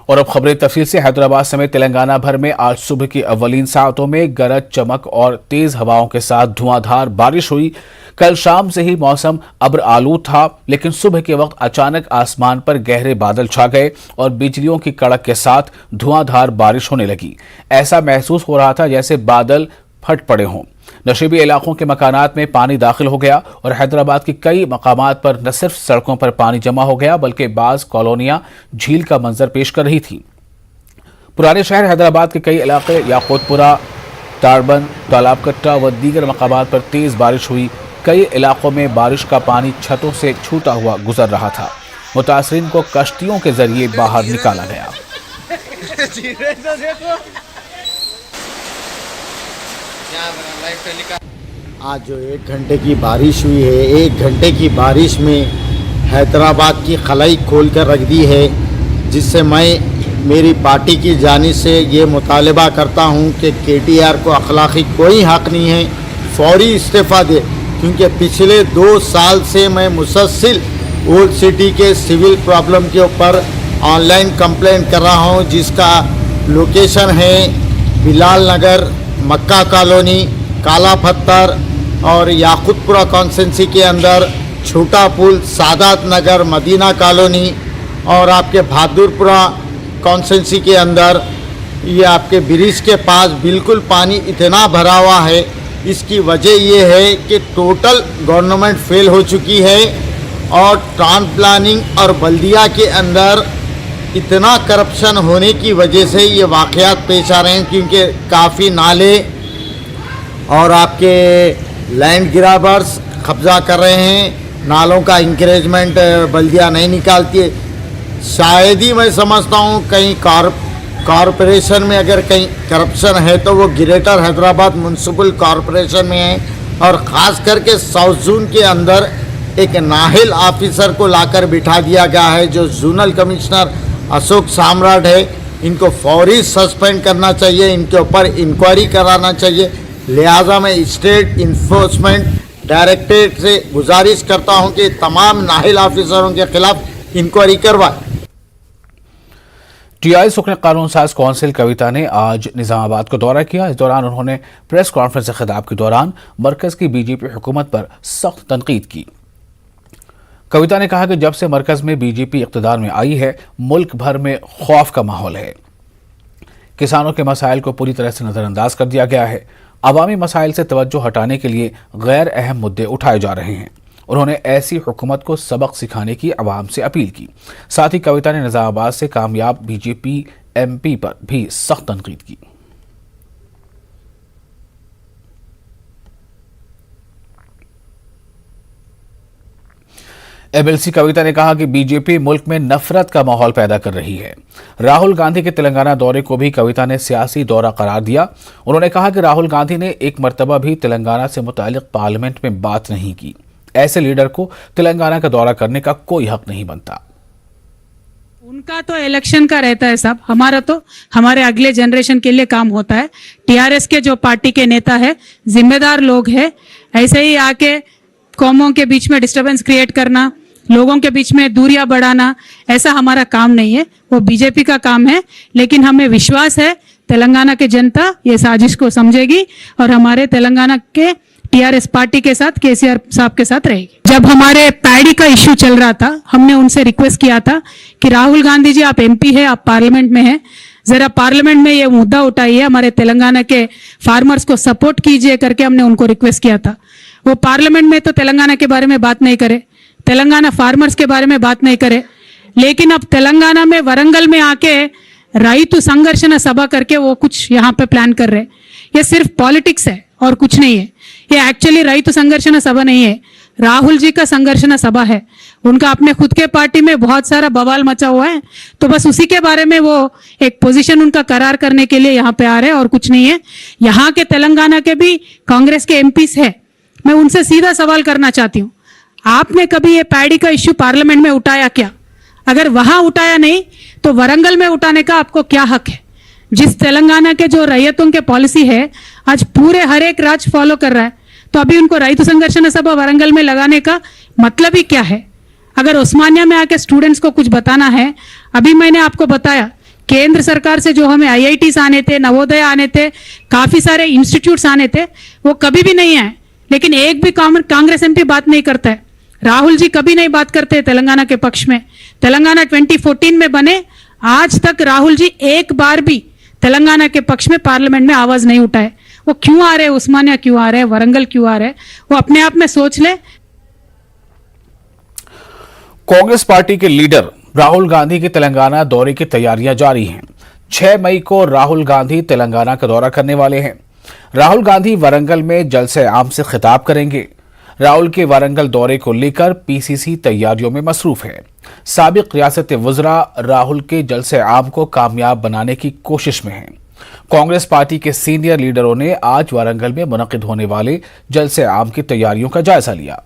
और अब खबरें तफसील से। हैदराबाद समेत तेलंगाना भर में आज सुबह की अव्वलीन सातों में गरज चमक और तेज हवाओं के साथ धुआंधार बारिश हुई। कल शाम से ही मौसम अब्र आलूद था, लेकिन सुबह के वक्त अचानक आसमान पर गहरे बादल छा गए और बिजलियों की कड़क के साथ धुआंधार बारिश होने लगी। ऐसा महसूस हो रहा था जैसे बादल फट पड़े हों। नशीबी इलाकों के मकानात में पानी दाखिल हो गया और हैदराबाद की कई मकामात पर न सिर्फ सड़कों पर पानी जमा हो गया, बल्कि बाज कॉलोनियां झील का मंजर पेश कर रही थी। पुराने शहर हैदराबाद के कई इलाके याकूतपुरा, तारबन, तालाब कट्टा व दीगर मकामात पर तेज बारिश हुई। कई इलाकों में बारिश का पानी छतों से छूटा हुआ गुजर रहा था। मुतासरीन को कश्तियों के जरिए बाहर निकाला गया। आज जो 1 घंटे की बारिश हुई है, 1 घंटे की बारिश में हैदराबाद की खलाई खोल कर रख दी है, जिससे मैं मेरी पार्टी की जानिब से ये मुतालबा करता हूँ कि KTR को अखलाकी कोई हक़ नहीं है फौरी इस्तीफ़ा दे, क्योंकि पिछले 2 साल से मैं मुसलसल ओल्ड सिटी के सिविल प्रॉब्लम के ऊपर ऑनलाइन कंप्लेंट कर रहा हूँ, जिसका लोकेशन है बिलाल नगर, मक्का कॉलोनी, काला पत्थर और याकूतपुरा कॉन्स्टेंसी के अंदर छोटा पुल, सादात नगर, मदीना कॉलोनी और आपके बहादुरपुरा कॉन्स्टेंसी के अंदर ये आपके ब्रिज के पास बिल्कुल पानी इतना भरा हुआ है। इसकी वजह ये है कि टोटल गवर्नमेंट फेल हो चुकी है और टाउन प्लानिंग और बल्दिया के अंदर इतना करप्शन होने की वजह से ये वाक़यात पेश आ रहे हैं, क्योंकि काफ़ी नाले और आपके लैंड ग्राबर्स कब्ज़ा कर रहे हैं। नालों का इंकरेजमेंट बल्दिया नहीं निकालती है। शायद ही मैं समझता हूँ कहीं कॉरपोरेशन में अगर कहीं करप्शन है तो वो ग्रेटर हैदराबाद म्यूनसिपल कॉरपोरेशन में है, और ख़ास करके साउथ जोन के अंदर एक नाहिल ऑफिसर को लाकर बिठा दिया गया है, जो जोनल कमिश्नर अशोक सम्राट है। इनको फौरी सस्पेंड करना चाहिए, इनके ऊपर इंक्वायरी कराना चाहिए। लिहाजा मैं स्टेट इन्फोर्समेंट डायरेक्टरेट से गुजारिश करता हूं कि तमाम नाहिल ऑफिसरों के खिलाफ इंक्वायरी करवाए। टीआई सुकने कानून साज कौंसिल कविता ने आज निजामाबाद को दौरा किया। इस दौरान उन्होंने प्रेस कॉन्फ्रेंस से खिताब के दौरान मरकज की बीजेपी हुकूमत पर सख्त तनकीद की। कविता ने कहा कि जब से मरकज में बीजेपी इक़्तिदार में आई है, मुल्क भर में खौफ का माहौल है। किसानों के मसाइल को पूरी तरह से नज़रअंदाज कर दिया गया है। अवामी मसाइल से तवज्जो हटाने के लिए गैर अहम मुद्दे उठाए जा रहे हैं। उन्होंने ऐसी हुकूमत को सबक सिखाने की अवाम से अपील की। साथ ही कविता ने निजामाबाद से कामयाब बीजेपी MP पर भी सख्त तनकीद की। MLC कविता ने कहा कि बीजेपी मुल्क में नफरत का माहौल पैदा कर रही है। राहुल गांधी के तेलंगाना दौरे को भी कविता ने सियासी दौरा करार दिया। उन्होंने कहा कि राहुल गांधी ने एक मर्तबा भी तेलंगाना से मुताल्लिक पार्लियामेंट में बात नहीं की। ऐसे लीडर को तेलंगाना का दौरा करने का कोई हक नहीं बनता। उनका तो इलेक्शन का रहता है साहब, हमारा तो हमारे अगले जनरेशन के लिए काम होता है। TRS के जो पार्टी के नेता है, जिम्मेदार लोग हैं, ऐसे ही आके कौमों के बीच में डिस्टर्बेंस क्रिएट करना, लोगों के बीच में दूरियां बढ़ाना, ऐसा हमारा काम नहीं है, वो बीजेपी का काम है। लेकिन हमें विश्वास है तेलंगाना की जनता ये साजिश को समझेगी और हमारे तेलंगाना के TRS पार्टी के साथ, KCR साहब के साथ रहेगी। जब हमारे पैडी का इश्यू चल रहा था, हमने उनसे रिक्वेस्ट किया था कि राहुल गांधी जी, आप MP है, आप पार्लियामेंट में हैं, जरा पार्लियामेंट में ये मुद्दा उठाइए, हमारे तेलंगाना के फार्मर्स को सपोर्ट कीजिए करके हमने उनको रिक्वेस्ट किया था। वो पार्लियामेंट में तो तेलंगाना के बारे में बात नहीं करे, तेलंगाना फार्मर्स के बारे में बात नहीं करे, लेकिन अब तेलंगाना में वरंगल में आके रैतु संघर्षण सभा करके वो कुछ यहाँ पे प्लान कर रहे। ये सिर्फ पॉलिटिक्स है और कुछ नहीं है। ये एक्चुअली रैतु संघर्षण सभा नहीं है, राहुल जी का संघर्षण सभा है। उनका अपने खुद के पार्टी में बहुत सारा बवाल मचा हुआ है, तो बस उसी के बारे में वो एक पोजीशन उनका करार करने के लिए यहाँ पे आ रहे हैं और कुछ नहीं है। यहाँ के तेलंगाना के भी कांग्रेस के MPs है, मैं उनसे सीधा सवाल करना चाहती हूँ, आपने कभी ये पैडी का इश्यू पार्लियामेंट में उठाया क्या? अगर वहां उठाया नहीं तो वरंगल में उठाने का आपको क्या हक है? जिस तेलंगाना के जो रैयतों के पॉलिसी है आज पूरे हर एक राज्य फॉलो कर रहा है, तो अभी उनको रैतु संघर्षण सभा वरंगल में लगाने का मतलब ही क्या है? अगर उस्मानिया में आके स्टूडेंट्स को कुछ बताना है, अभी मैंने आपको बताया केंद्र सरकार से जो हमें IITs आने थे, नवोदय आने थे, काफी सारे इंस्टीट्यूट्स आने थे, वो कभी भी नहीं आए। लेकिन एक भी कांग्रेस MP बात नहीं करता है। राहुल जी कभी नहीं बात करते तेलंगाना के पक्ष में। तेलंगाना 2014 में बने, आज तक राहुल जी एक बार भी तेलंगाना के पक्ष में पार्लियामेंट में आवाज नहीं उठाए। वो क्यों आ रहे, उस्मानिया क्यों आ रहे, वरंगल क्यों आ रहे, वो अपने आप में सोच ले। कांग्रेस पार्टी के लीडर राहुल गांधी के तेलंगाना दौरे की तैयारियां जारी हैं। 6 मई को राहुल गांधी तेलंगाना का दौरा करने वाले हैं। राहुल गांधी वरंगल में जलसे आम से खिताब करेंगे। राहुल के वारंगल दौरे को लेकर PCC तैयारियों में मसरूफ है। साबिक रियासत वज़रा राहुल के जलसे आम को कामयाब बनाने की कोशिश में हैं। कांग्रेस पार्टी के सीनियर लीडरों ने आज वारंगल में मुनक़िद होने वाले जलसे आम की तैयारियों का जायजा लिया।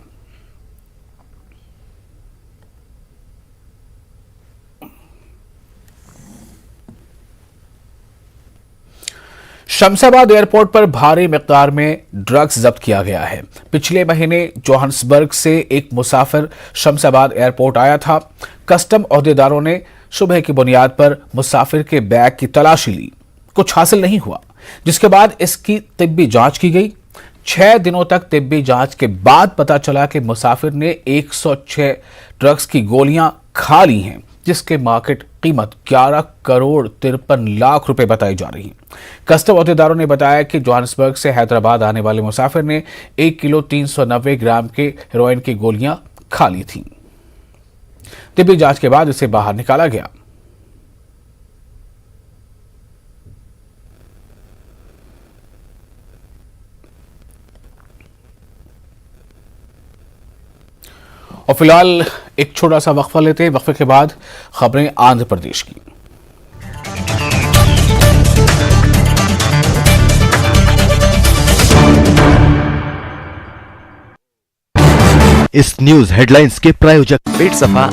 शमशाबाद एयरपोर्ट पर भारी मिकदार में ड्रग्स जब्त किया गया है। पिछले महीने जोहान्सबर्ग से एक मुसाफिर शमशाबाद एयरपोर्ट आया था। कस्टम ओहदेदारों ने शुबह की बुनियाद पर मुसाफिर के बैग की तलाशी ली। कुछ हासिल नहीं हुआ, जिसके बाद इसकी तिब्बी जांच की गई। 6 दिनों तक तिब्बी जांच के बाद पता चला कि मुसाफिर ने 106 ड्रग्स की गोलियां खा ली हैं, जिसके मार्केट कीमत 11 करोड़ 53 लाख रुपए बताई जा रही है। कस्टम ओहदेदारों ने बताया कि जोहान्सबर्ग से हैदराबाद आने वाले मुसाफिर ने 1 किलो 390 ग्राम के हेरोइन की गोलियां खा ली थीं। तिब्बी जांच के बाद इसे बाहर निकाला गया। और फिलहाल एक छोटा सा वक्फा लेते हैं। वक्फे के बाद खबरें आंध्र प्रदेश की। इस न्यूज हेडलाइंस के प्रायोजक पेट सफा